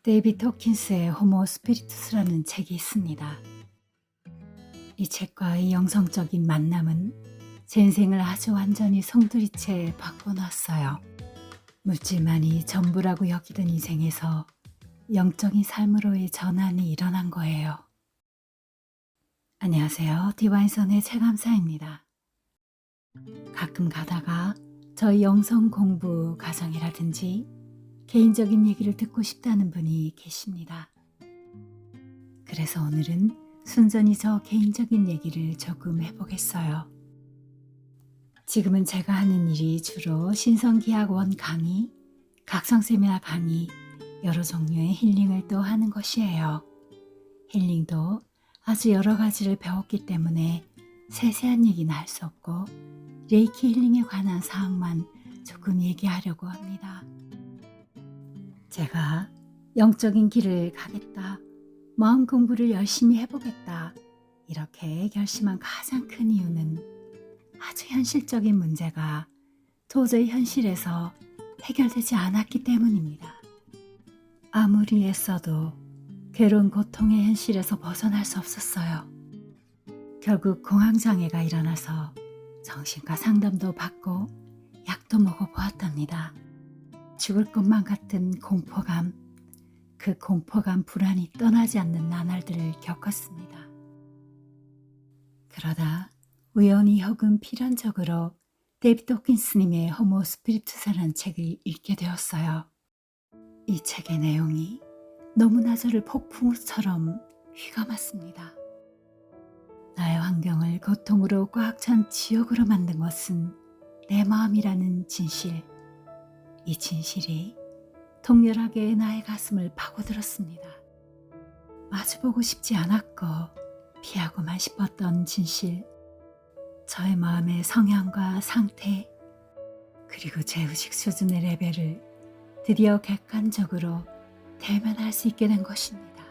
데이비드 호킨스의 호모 스피리투스라는 책이 있습니다. 이 책과의 영성적인 만남은 제 인생을 아주 완전히 송두리째 바꿔놨어요. 물질만이 전부라고 여기던 인생에서 영적인 삶으로의 전환이 일어난 거예요. 안녕하세요. 디바인선의 최감사입니다. 가끔 가다가 저희 영성 공부 과정이라든지 개인적인 얘기를 듣고 싶다는 분이 계십니다. 그래서 오늘은 순전히 저 개인적인 얘기를 조금 해보겠어요. 지금은 제가 하는 일이 주로 신성기학원 강의, 각성 세미나 강의, 여러 종류의 힐링을 또 하는 것이에요. 힐링도 아주 여러 가지를 배웠기 때문에 세세한 얘기는 할 수 없고 레이키 힐링에 관한 사항만 조금 얘기하려고 합니다. 제가 영적인 길을 가겠다, 마음 공부를 열심히 해보겠다 이렇게 결심한 가장 큰 이유는 아주 현실적인 문제가 도저히 현실에서 해결되지 않았기 때문입니다. 아무리 애써도 괴로운 고통의 현실에서 벗어날 수 없었어요. 결국 공황장애가 일어나서 정신과 상담도 받고 약도 먹어보았답니다. 죽을 것만 같은 공포감, 그 공포감 불안이 떠나지 않는 나날들을 겪었습니다. 그러다 우연히 혹은 필연적으로 데이비드 호킨스님의 호모 스피리투스라는 책을 읽게 되었어요. 이 책의 내용이 너무나 저를 폭풍우처럼 휘감았습니다. 나의 환경을 고통으로 꽉 찬 지옥으로 만든 것은 내 마음이라는 진실, 이 진실이 통렬하게 나의 가슴을 파고들었습니다. 마주보고 싶지 않았고 피하고만 싶었던 진실, 저의 마음의 성향과 상태, 그리고 제 의식 수준의 레벨을 드디어 객관적으로 대면할 수 있게 된 것입니다.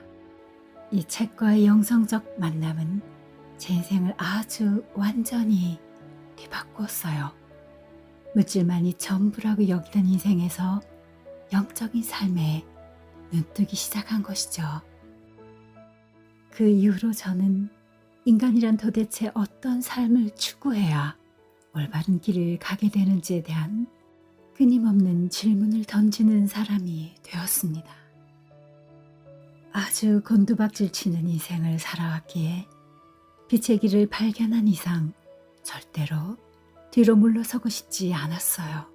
이 책과의 영성적 만남은 제 인생을 아주 완전히 뒤바꾸었어요. 물질만이 전부라고 여기던 인생에서 영적인 삶에 눈뜨기 시작한 것이죠. 그 이후로 저는 인간이란 도대체 어떤 삶을 추구해야 올바른 길을 가게 되는지에 대한 끊임없는 질문을 던지는 사람이 되었습니다. 아주 곤두박질 치는 인생을 살아왔기에 빛의 길을 발견한 이상 절대로 뒤로 물러서고 싶지 않았어요.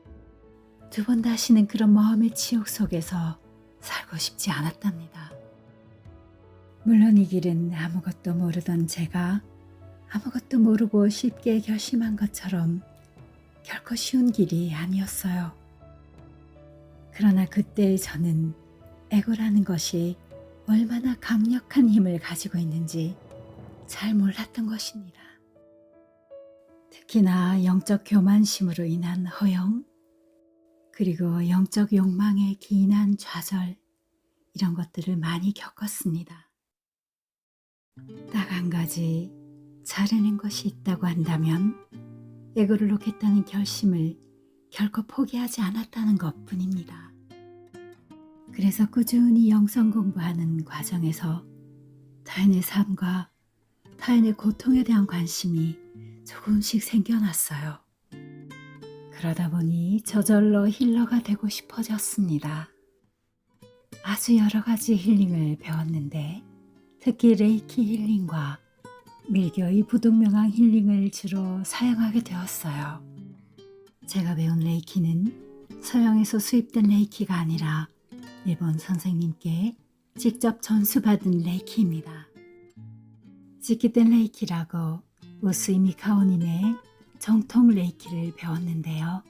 두 번 다시는 그런 마음의 지옥 속에서 살고 싶지 않았답니다. 물론 이 길은 아무것도 모르던 제가 아무것도 모르고 쉽게 결심한 것처럼 결코 쉬운 길이 아니었어요. 그러나 그때의 저는 에고라는 것이 얼마나 강력한 힘을 가지고 있는지 잘 몰랐던 것입니다. 특히나 영적 교만심으로 인한 허영, 그리고 영적 욕망에 기인한 좌절, 이런 것들을 많이 겪었습니다. 딱 한 가지 잘해낸 것이 있다고 한다면 에고를 놓겠다는 결심을 결코 포기하지 않았다는 것뿐입니다. 그래서 꾸준히 영성 공부하는 과정에서 타인의 삶과 타인의 고통에 대한 관심이 조금씩 생겨났어요. 그러다 보니 저절로 힐러가 되고 싶어졌습니다. 아주 여러 가지 힐링을 배웠는데 특히 레이키 힐링과 밀교의 부동명왕 힐링을 주로 사용하게 되었어요. 제가 배운 레이키는 서양에서 수입된 레이키가 아니라 일본 선생님께 직접 전수받은 레이키입니다. 지키된 레이키라고 우스이 미카오님의 정통 레이키를 배웠는데요.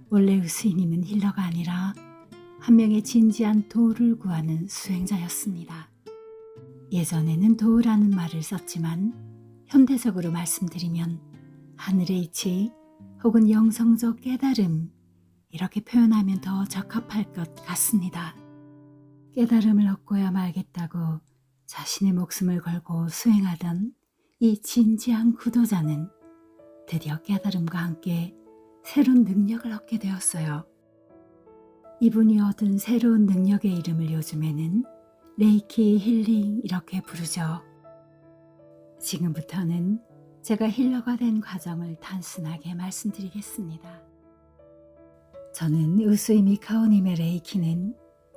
원래 우스이님은 힐러가 아니라 한 명의 진지한 도를 구하는 수행자였습니다. 예전에는 도라는 말을 썼지만 현대적으로 말씀드리면 하늘의 이치 혹은 영성적 깨달음, 이렇게 표현하면 더 적합할 것 같습니다. 깨달음을 얻고야 말겠다고 자신의 목숨을 걸고 수행하던 이 진지한 구도자는 드디어 깨달음과 함께 새로운 능력을 얻게 되었어요. 이분이 얻은 새로운 능력의 이름을 요즘에는 레이키 힐링 이렇게 부르죠. 지금부터는 제가 힐러가 된 과정을 단순하게 말씀드리겠습니다. 저는 우수이 미카오님의 레이키는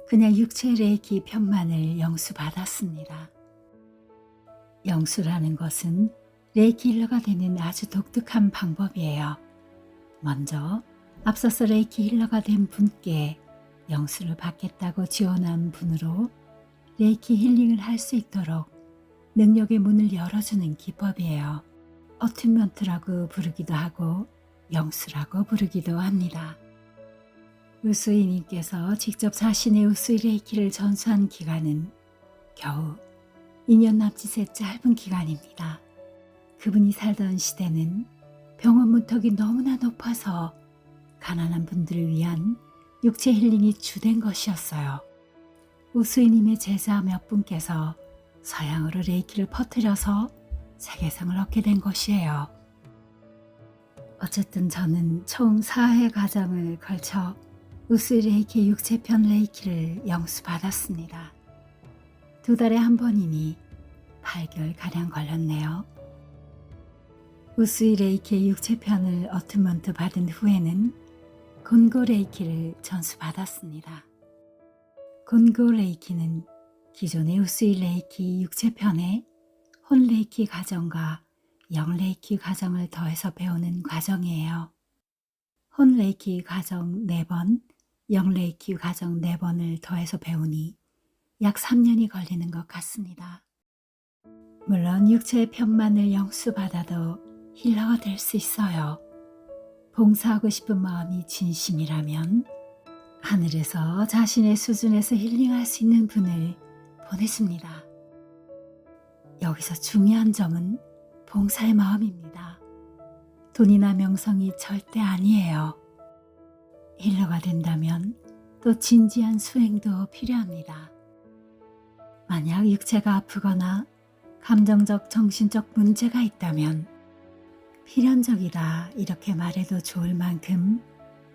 그냥 육체 레이키 편만을 영수받았습니다. 영수라는 것은 레이키 힐러가 되는 아주 독특한 방법이에요. 먼저 앞서서 레이키 힐러가 된 분께 영수를 받겠다고 지원한 분으로 레이키 힐링을 할 수 있도록 능력의 문을 열어주는 기법이에요. 어튠먼트라고 부르기도 하고 영수라고 부르기도 합니다. 우수이님께서 직접 자신의 우수이 레이키를 전수한 기간은 겨우 2년 남짓의 짧은 기간입니다. 그분이 살던 시대는 병원 문턱이 너무나 높아서 가난한 분들을 위한 육체 힐링이 주된 것이었어요. 우수이님의 제자 몇 분께서 서양으로 레이키를 퍼뜨려서 세계성을 얻게 된 것이에요. 어쨌든 저는 총 4회 과정을 걸쳐 우수이 레이키 육체편 레이키를 영수받았습니다. 2달에 한 번이니 8개월가량 걸렸네요. 우수이 레이키 육체편을 어트먼트 받은 후에는 곤고 레이키를 전수받았습니다. 곤고 레이키는 기존의 우수이 레이키 육체편에 혼 레이키 과정과 영 레이키 과정을 더해서 배우는 과정이에요. 혼 레이키 과정 4번, 영 레이키 과정 4번을 더해서 배우니 약 3년이 걸리는 것 같습니다. 물론 육체의 편만을 영수받아도 힐러가 될 수 있어요. 봉사하고 싶은 마음이 진심이라면 하늘에서 자신의 수준에서 힐링할 수 있는 분을 보내줍니다. 여기서 중요한 점은 봉사의 마음입니다. 돈이나 명성이 절대 아니에요. 힐러가 된다면 또 진지한 수행도 필요합니다. 만약 육체가 아프거나 감정적, 정신적 문제가 있다면 필연적이다 이렇게 말해도 좋을 만큼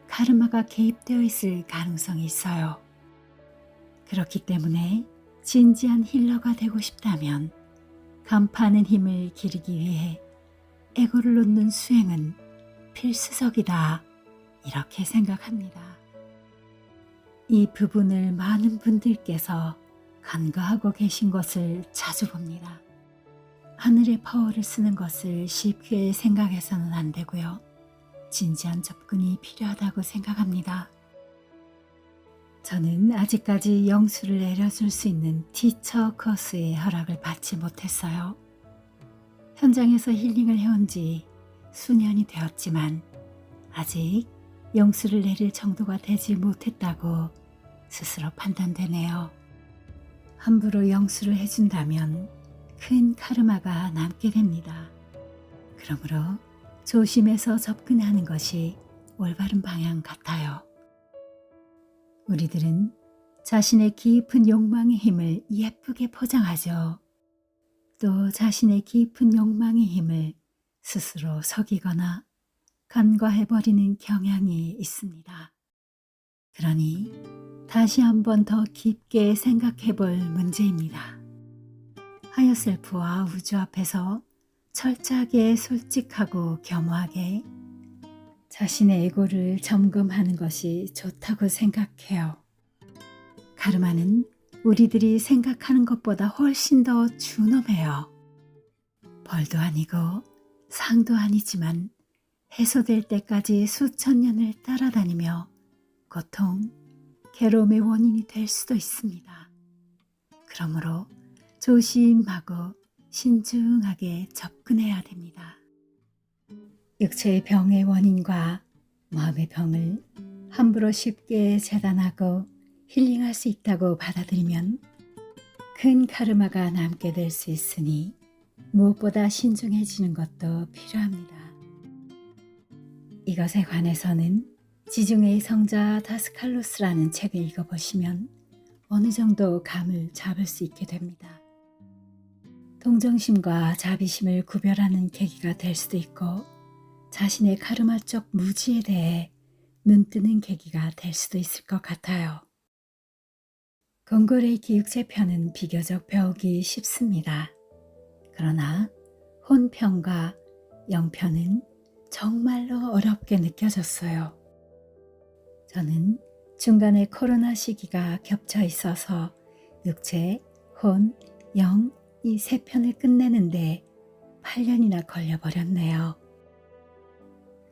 카르마가 개입되어 있을 가능성이 있어요. 그렇기 때문에 진지한 힐러가 되고 싶다면 간파하는 힘을 기르기 위해 에고를 놓는 수행은 필수적이다 이렇게 생각합니다. 이 부분을 많은 분들께서 간과하고 계신 것을 자주 봅니다. 하늘의 파워를 쓰는 것을 쉽게 생각해서는 안 되고요. 진지한 접근이 필요하다고 생각합니다. 저는 아직까지 영수를 내려줄 수 있는 티처 코스의 허락을 받지 못했어요. 현장에서 힐링을 해온 지 수년이 되었지만 아직 영수를 내릴 정도가 되지 못했다고 스스로 판단되네요. 함부로 영수를 해준다면 큰 카르마가 남게 됩니다. 그러므로 조심해서 접근하는 것이 올바른 방향 같아요. 우리들은 자신의 깊은 욕망의 힘을 예쁘게 포장하죠. 또 자신의 깊은 욕망의 힘을 스스로 속이거나 간과해버리는 경향이 있습니다. 그러니 다시 한번 더 깊게 생각해 볼 문제입니다. 하여셀프와 우주 앞에서 철저하게 솔직하고 겸허하게 자신의 에고를 점검하는 것이 좋다고 생각해요. 카르마는 우리들이 생각하는 것보다 훨씬 더 준엄해요. 벌도 아니고 상도 아니지만 해소될 때까지 수천 년을 따라다니며 고통, 괴로움의 원인이 될 수도 있습니다. 그러므로 조심하고 신중하게 접근해야 됩니다. 육체의 병의 원인과 마음의 병을 함부로 쉽게 재단하고 힐링할 수 있다고 받아들이면 큰 카르마가 남게 될 수 있으니 무엇보다 신중해지는 것도 필요합니다. 이것에 관해서는 지중해의 성자 다스칼로스라는 책을 읽어보시면 어느 정도 감을 잡을 수 있게 됩니다. 동정심과 자비심을 구별하는 계기가 될 수도 있고 자신의 카르마적 무지에 대해 눈뜨는 계기가 될 수도 있을 것 같아요. 공고레이키 육체편은 비교적 배우기 쉽습니다. 그러나 혼편과 영편은 정말로 어렵게 느껴졌어요. 저는 중간에 코로나 시기가 겹쳐 있어서 육체, 혼, 영 이 세 편을 끝내는데 8년이나 걸려버렸네요.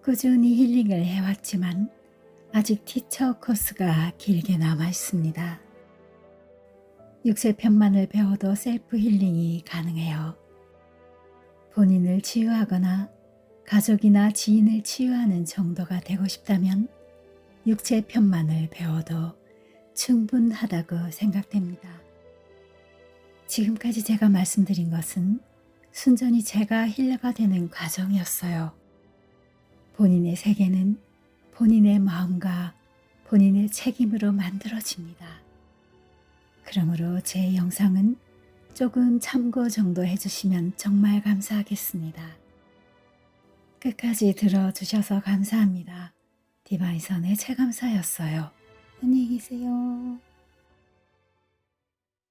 꾸준히 힐링을 해왔지만 아직 티처 코스가 길게 남아 있습니다. 육체편만을 배워도 셀프 힐링이 가능해요. 본인을 치유하거나 가족이나 지인을 치유하는 정도가 되고 싶다면 육체편만을 배워도 충분하다고 생각됩니다. 지금까지 제가 말씀드린 것은 순전히 제가 힐러가 되는 과정이었어요. 본인의 세계는 본인의 마음과 본인의 책임으로 만들어집니다. 그러므로 제 영상은 조금 참고 정도 해주시면 정말 감사하겠습니다. 끝까지 들어주셔서 감사합니다. 디바이선의 최감사였어요. 안녕히 계세요.